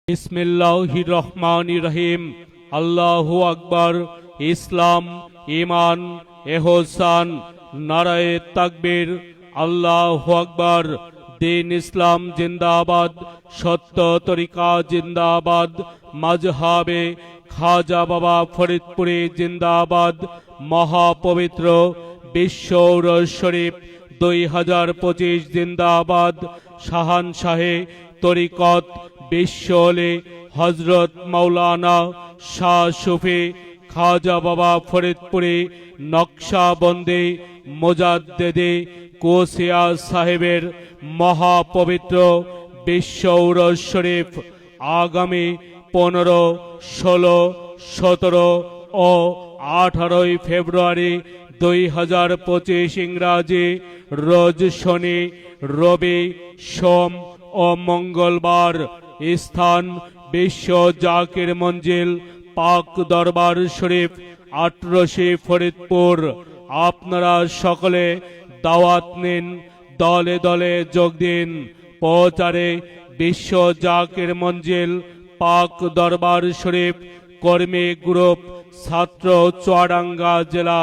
বিসমিল্লাহির রহমানির রহিম। আল্লাহু আকবার। ইসলাম, ঈমান, এহসান, নারায়ে তাকবীর। আল্লাহু আকবার। দিন ইসলাম জিন্দাবাদ, সত্য তরিকা জিন্দাবাদ, মাযহাবে খাজা বাবা ফরিদপুরি জিন্দাবাদ। মহাপবিত্র বিশ্ব উরস শরীফ 2025 জিন্দাবাদ। শাহানশাহে তরিকত বিশ্ব ওলি হযরত মাওলানা শাহ সুফি খাজা বাবা ফরিদপুরি নকশবন্দি মুজাদ্দেদি কোসিয়া সাহেবের মহাপবিত্র বিশ্ব উরস শরীফ আগামী 15, 16, 17 ও 18 ফেব্রুয়ারি 2025 ইংরাজি রোজ শনি, রবি, সোম ও মঙ্গলবার। স্থান বিশ্ব জাকির মঞ্জিল, পাক দরবার শরীফ, 18 ফরিদপুর। আপনারা সকলে দাওয়াত নিন, দলে দলে যোগ দিন। প্রচারে বিশ্ব জাকির মঞ্জিল, পাক দরবার শরীফ কর্মী গ্রুপ, ছাত্র চুয়াডাঙ্গা জেলা।